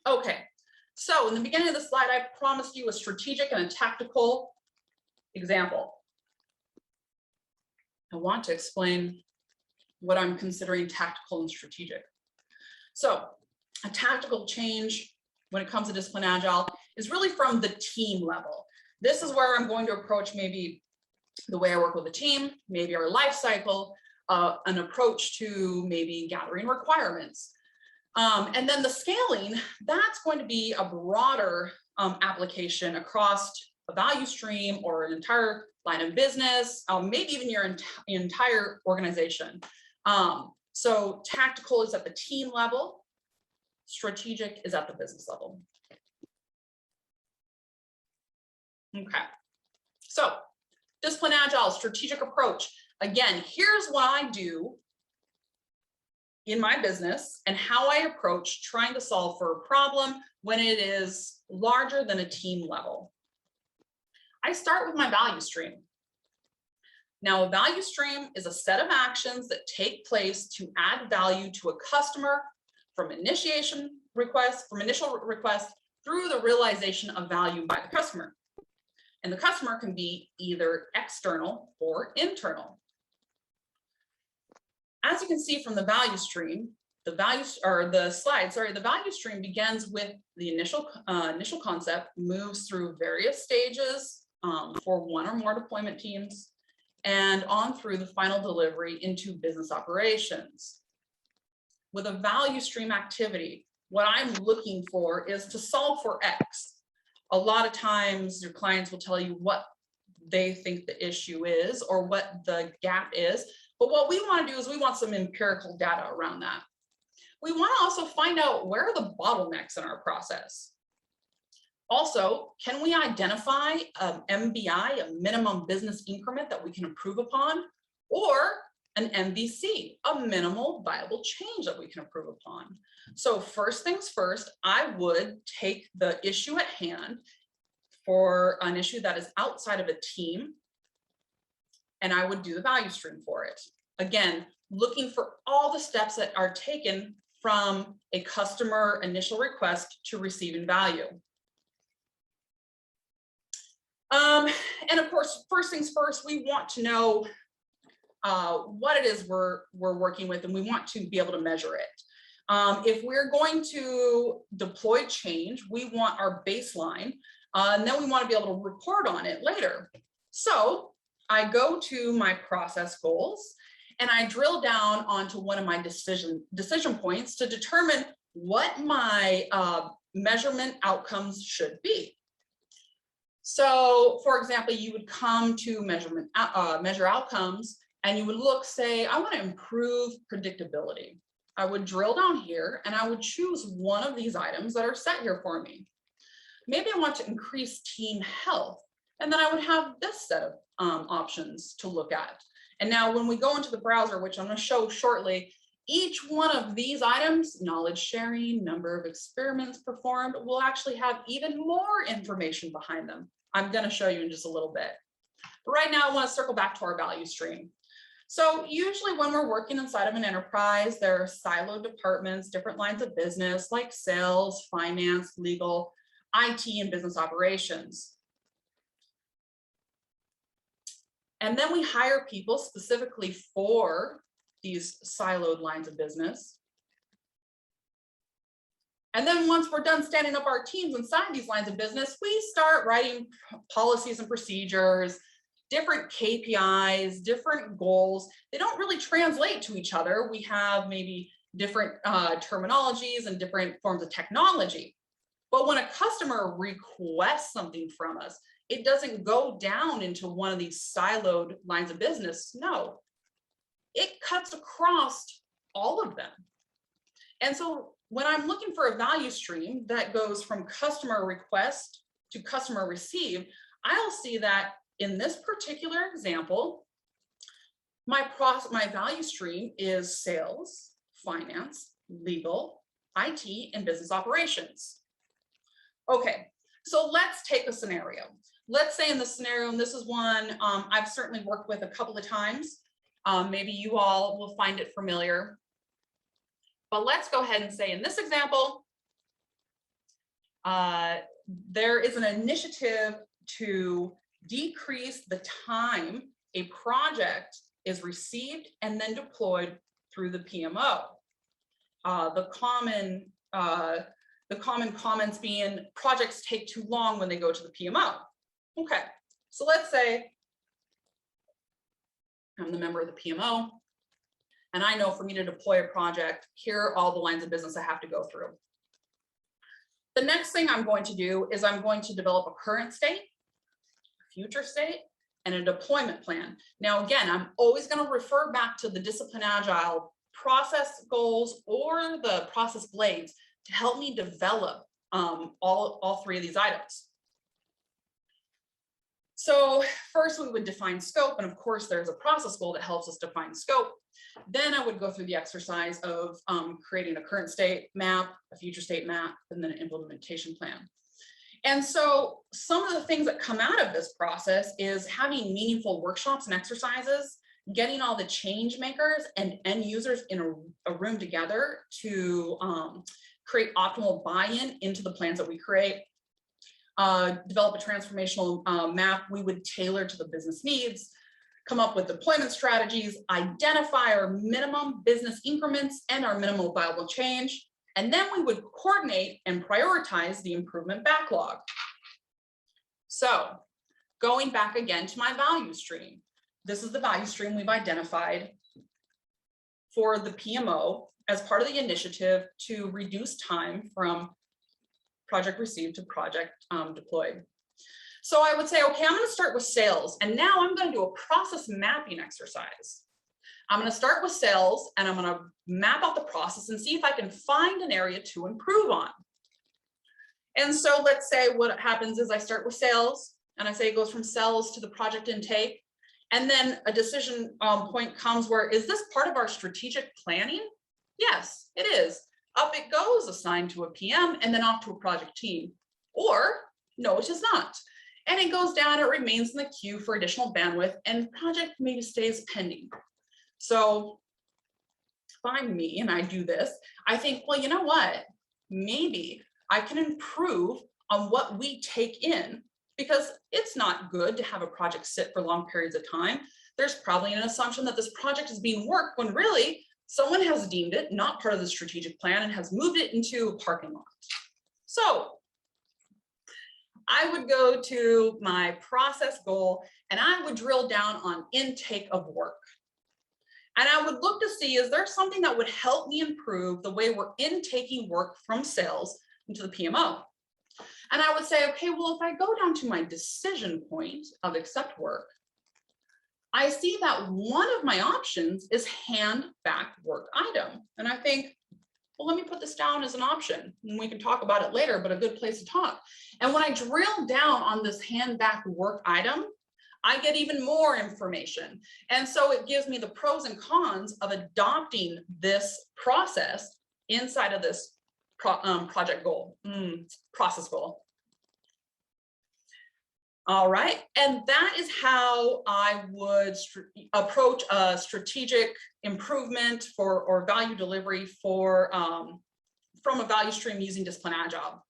Okay, so in the beginning of the slide, I promised you a strategic and a tactical example. I want to explain what I'm considering tactical and strategic. So a tactical change when it comes to Discipline Agile is really from the team level. This is where I'm going to approach maybe the way I work with a team, maybe our life cycle, an approach to maybe gathering requirements. And then the scaling, that's going to be a broader application across a value stream or an entire line of business, maybe even your entire organization. So tactical is at the team level, strategic is at the business level. Okay, so Discipline Agile, strategic approach. Again, here's what I do in my business and how I approach trying to solve for a problem when it is larger than a team level. I start with my value stream. Now, a value stream is a set of actions that take place to add value to a customer from initial request through the realization of value by the customer. And the customer can be either external or internal. As you can see from the value stream, the value stream begins with the initial concept, moves through various stages for one or more deployment teams, and on through the final delivery into business operations. With a value stream activity, what I'm looking for is to solve for X. A lot of times your clients will tell you what they think the issue is or what the gap is. But what we want to do is we want some empirical data around that. We want to also find out where are the bottlenecks in our process. Also, can we identify an MBI, a minimum business increment that we can improve upon, or an MVC, a minimal viable change that we can improve upon? So first things first, I would take the issue at hand for an issue that is outside of a team, and I would do the value stream for it. Again, looking for all the steps that are taken from a customer initial request to receiving value. And of course, first things first, we want to know what it is we're working with, and we want to be able to measure it. If we're going to deploy change, we want our baseline, and then we want to be able to report on it later. So I go to my process goals and I drill down onto one of my decision points to determine what my measurement outcomes should be. So for example, you would come to measure outcomes, and you would look, say, I want to improve predictability. I would drill down here and I would choose one of these items that are set here for me. Maybe I want to increase team health, and then I would have this set of options to look at. And now when we go into the browser, which I'm going to show shortly, each one of these items, knowledge sharing, number of experiments performed, will actually have even more information behind them. I'm going to show you in just a little bit. But right now I want to circle back to our value stream. So usually when we're working inside of an enterprise, there are siloed departments, different lines of business like sales, finance, legal, IT, and business operations. And then we hire people specifically for these siloed lines of business. And then once we're done standing up our teams inside these lines of business, we start writing policies and procedures, different KPIs, different goals. They don't really translate to each other. We have maybe different terminologies and different forms of technology. But when a customer requests something from us, it doesn't go down into one of these siloed lines of business. No, it cuts across all of them. And so when I'm looking for a value stream that goes from customer request to customer receive, I'll see that in this particular example, my value stream is sales, finance, legal, IT, and business operations. Okay, so let's take a scenario. Let's say in this scenario, and this is one I've certainly worked with a couple of times. Maybe you all will find it familiar. But let's go ahead and say in this example, there is an initiative to decrease the time a project is received and then deployed through the PMO. The common comments being projects take too long when they go to the PMO. Okay, so let's say I'm the member of the PMO, and I know for me to deploy a project, here are all the lines of business I have to go through. The next thing I'm going to do is I'm going to develop a current state, a future state, and a deployment plan. Now, again, I'm always going to refer back to the Discipline Agile process goals or the process blades to help me develop all three of these items. So first we would define scope, and of course there's a process goal that helps us define scope. Then I would go through the exercise of creating a current state map, a future state map, and then an implementation plan. And so some of the things that come out of this process is having meaningful workshops and exercises, getting all the change makers and end users in a room together to create optimal buy-in into the plans that we create. Develop a transformational map we would tailor to the business needs, come up with deployment strategies, identify our minimum business increments and our minimal viable change, and then we would coordinate and prioritize the improvement backlog. So going back again to my value stream, this is the value stream we've identified for the PMO as part of the initiative to reduce time from project received to project deployed. So I would say, okay, I'm going to start with sales, and now I'm going to do a process mapping exercise. I'm going to start with sales, and I'm going to map out the process and see if I can find an area to improve on. And so let's say what happens is I start with sales, and I say it goes from sales to the project intake, and then a decision point comes where, is this part of our strategic planning? Yes, it is. Up it goes, assigned to a PM, and then off to a project team. Or, no, it is not. And it goes down, it remains in the queue for additional bandwidth, and project maybe stays pending. So if I'm me and I do this, I think, well, you know what? Maybe I can improve on what we take in, because it's not good to have a project sit for long periods of time. There's probably an assumption that this project is being worked when really someone has deemed it not part of the strategic plan and has moved it into a parking lot. So I would go to my process goal and I would drill down on intake of work. And I would look to see, is there something that would help me improve the way we're intaking work from sales into the PMO? And I would say, okay, well, if I go down to my decision point of accept work, I see that one of my options is hand back work item. And I think, well, let me put this down as an option and we can talk about it later, but a good place to talk. And when I drill down on this hand back work item, I get even more information. And so it gives me the pros and cons of adopting this process inside of this project goal, process goal. All right, and that is how I would approach a strategic improvement or value delivery for from a value stream using Discipline Agile.